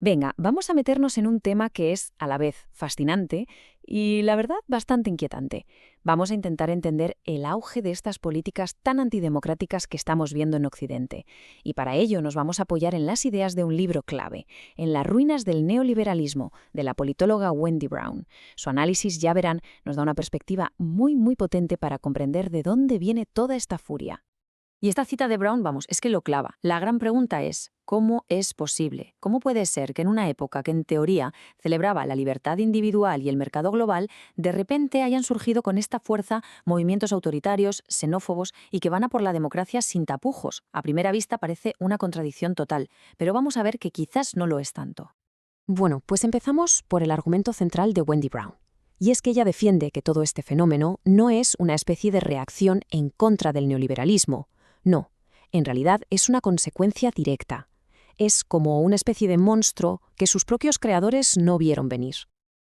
Venga, vamos a meternos en un tema que es, a la vez, fascinante y, la verdad, bastante inquietante. Vamos a intentar entender el auge de estas políticas tan antidemocráticas que estamos viendo en Occidente. Y para ello nos vamos a apoyar en las ideas de un libro clave, En las ruinas del neoliberalismo, de la politóloga Wendy Brown. Su análisis, ya verán, nos da una perspectiva muy potente para comprender de dónde viene toda esta furia. Y esta cita de Brown, vamos, es que lo clava. La gran pregunta es, ¿cómo es posible? ¿Cómo puede ser que en una época que en teoría celebraba la libertad individual y el mercado global, de repente hayan surgido con esta fuerza movimientos autoritarios, xenófobos y que van a por la democracia sin tapujos? A primera vista parece una contradicción total, pero vamos a ver que quizás no lo es tanto. Bueno, pues empezamos por el argumento central de Wendy Brown. Y es que ella defiende que todo este fenómeno no es una especie de reacción en contra del neoliberalismo. No, en realidad es una consecuencia directa. Es como una especie de monstruo que sus propios creadores no vieron venir.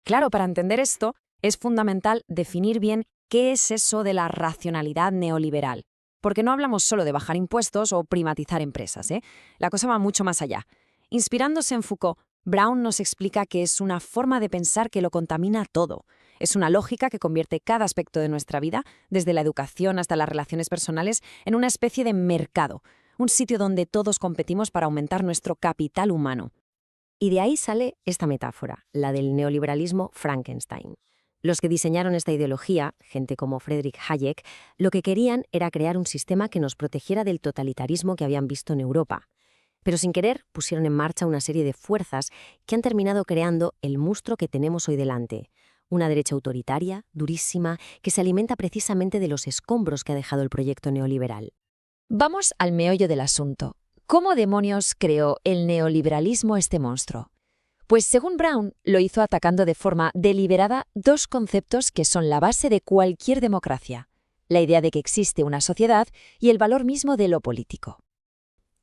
Claro, para entender esto, es fundamental definir bien qué es eso de la racionalidad neoliberal. Porque no hablamos solo de bajar impuestos o privatizar empresas, ¿eh? La cosa va mucho más allá. Inspirándose en Foucault, Brown nos explica que es una forma de pensar que lo contamina todo. Es una lógica que convierte cada aspecto de nuestra vida, desde la educación hasta las relaciones personales, en una especie de mercado, un sitio donde todos competimos para aumentar nuestro capital humano. Y de ahí sale esta metáfora, la del neoliberalismo Frankenstein. Los que diseñaron esta ideología, gente como Friedrich Hayek, lo que querían era crear un sistema que nos protegiera del totalitarismo que habían visto en Europa. Pero sin querer pusieron en marcha una serie de fuerzas que han terminado creando el monstruo que tenemos hoy delante. Una derecha autoritaria, durísima, que se alimenta precisamente de los escombros que ha dejado el proyecto neoliberal. Vamos al meollo del asunto. ¿Cómo demonios creó el neoliberalismo este monstruo? Pues según Brown, lo hizo atacando de forma deliberada dos conceptos que son la base de cualquier democracia: la idea de que existe una sociedad y el valor mismo de lo político.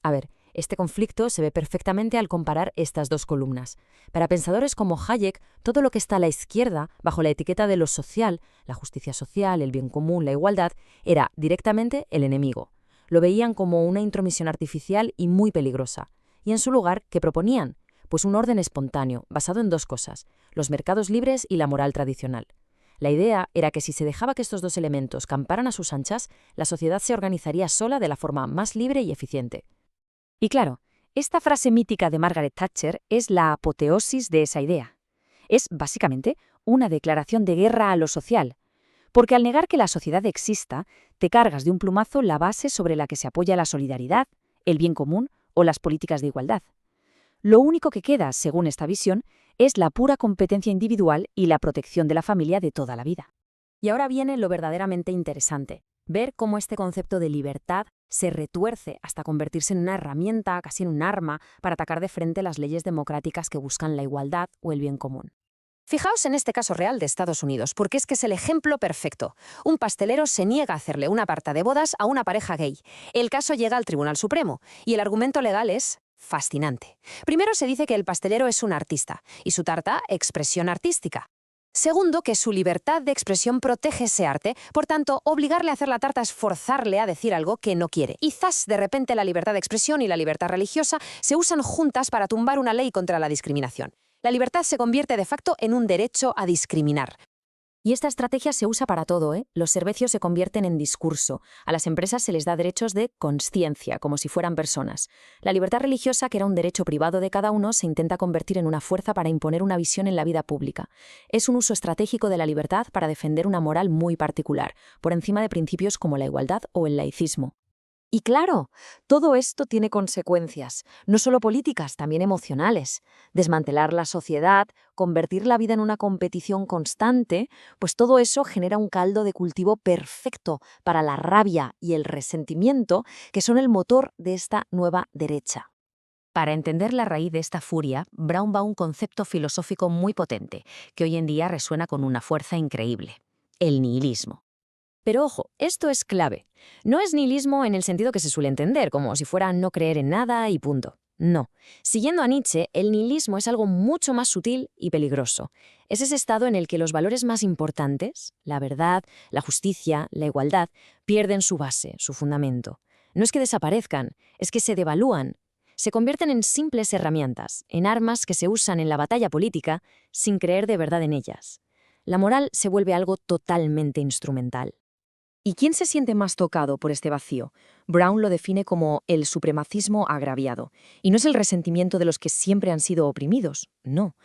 A ver, este conflicto se ve perfectamente al comparar estas dos columnas. Para pensadores como Hayek, todo lo que está a la izquierda, bajo la etiqueta de lo social, la justicia social, el bien común, la igualdad, era directamente el enemigo. Lo veían como una intromisión artificial y muy peligrosa. Y en su lugar, ¿qué proponían? Pues un orden espontáneo, basado en dos cosas: los mercados libres y la moral tradicional. La idea era que si se dejaba que estos dos elementos camparan a sus anchas, la sociedad se organizaría sola de la forma más libre y eficiente. Y claro, esta frase mítica de Margaret Thatcher es la apoteosis de esa idea. Es, básicamente, una declaración de guerra a lo social, porque al negar que la sociedad exista, te cargas de un plumazo la base sobre la que se apoya la solidaridad, el bien común o las políticas de igualdad. Lo único que queda, según esta visión, es la pura competencia individual y la protección de la familia de toda la vida. Y ahora viene lo verdaderamente interesante: ver cómo este concepto de libertad se retuerce hasta convertirse en una herramienta, casi en un arma, para atacar de frente las leyes democráticas que buscan la igualdad o el bien común. Fijaos en este caso real de Estados Unidos, porque es que es el ejemplo perfecto. Un pastelero se niega a hacerle una tarta de bodas a una pareja gay. El caso llega al Tribunal Supremo, y el argumento legal es fascinante. Primero se dice que el pastelero es un artista, y su tarta, expresión artística. Segundo, que su libertad de expresión protege ese arte, por tanto, obligarle a hacer la tarta es forzarle a decir algo que no quiere. Y zas, de repente la libertad de expresión y la libertad religiosa se usan juntas para tumbar una ley contra la discriminación. La libertad se convierte de facto en un derecho a discriminar. Y esta estrategia se usa para todo, ¿eh? Los servicios se convierten en discurso. A las empresas se les da derechos de consciencia, como si fueran personas. La libertad religiosa, que era un derecho privado de cada uno, se intenta convertir en una fuerza para imponer una visión en la vida pública. Es un uso estratégico de la libertad para defender una moral muy particular, por encima de principios como la igualdad o el laicismo. Y claro, todo esto tiene consecuencias, no solo políticas, también emocionales. Desmantelar la sociedad, convertir la vida en una competición constante, pues todo eso genera un caldo de cultivo perfecto para la rabia y el resentimiento, que son el motor de esta nueva derecha. Para entender la raíz de esta furia, Brown va a un concepto filosófico muy potente, que hoy en día resuena con una fuerza increíble: el nihilismo. Pero ojo, esto es clave. No es nihilismo en el sentido que se suele entender, como si fuera no creer en nada y punto. No. Siguiendo a Nietzsche, el nihilismo es algo mucho más sutil y peligroso. Es ese estado en el que los valores más importantes, la verdad, la justicia, la igualdad, pierden su base, su fundamento. No es que desaparezcan, es que se devalúan. Se convierten en simples herramientas, en armas que se usan en la batalla política sin creer de verdad en ellas. La moral se vuelve algo totalmente instrumental. ¿Y quién se siente más tocado por este vacío? Brown lo define como el supremacismo agraviado. Y no es el resentimiento de los que siempre han sido oprimidos, no.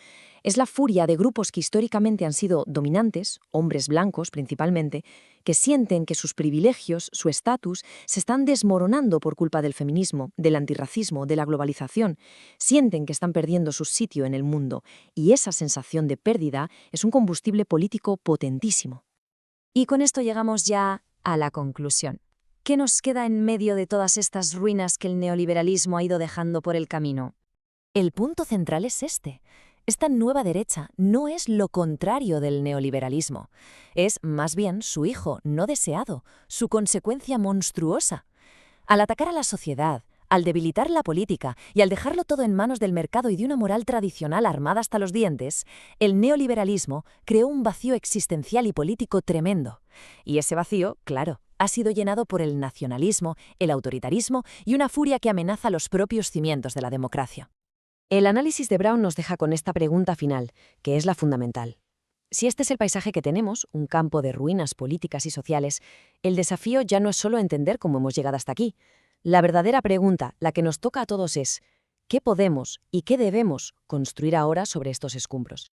Es la furia de grupos que históricamente han sido dominantes, hombres blancos principalmente, que sienten que sus privilegios, su estatus, se están desmoronando por culpa del feminismo, del antirracismo, de la globalización. Sienten que están perdiendo su sitio en el mundo. Y esa sensación de pérdida es un combustible político potentísimo. Y con esto llegamos ya a la conclusión. ¿Qué nos queda en medio de todas estas ruinas que el neoliberalismo ha ido dejando por el camino? El punto central es este. Esta nueva derecha no es lo contrario del neoliberalismo. Es más bien su hijo no deseado, su consecuencia monstruosa. Al atacar a la sociedad, al debilitar la política y al dejarlo todo en manos del mercado y de una moral tradicional armada hasta los dientes, el neoliberalismo creó un vacío existencial y político tremendo. Y ese vacío, claro, ha sido llenado por el nacionalismo, el autoritarismo y una furia que amenaza los propios cimientos de la democracia. El análisis de Brown nos deja con esta pregunta final, que es la fundamental. Si este es el paisaje que tenemos, un campo de ruinas políticas y sociales, el desafío ya no es solo entender cómo hemos llegado hasta aquí. La verdadera pregunta, la que nos toca a todos es, ¿qué podemos y qué debemos construir ahora sobre estos escombros?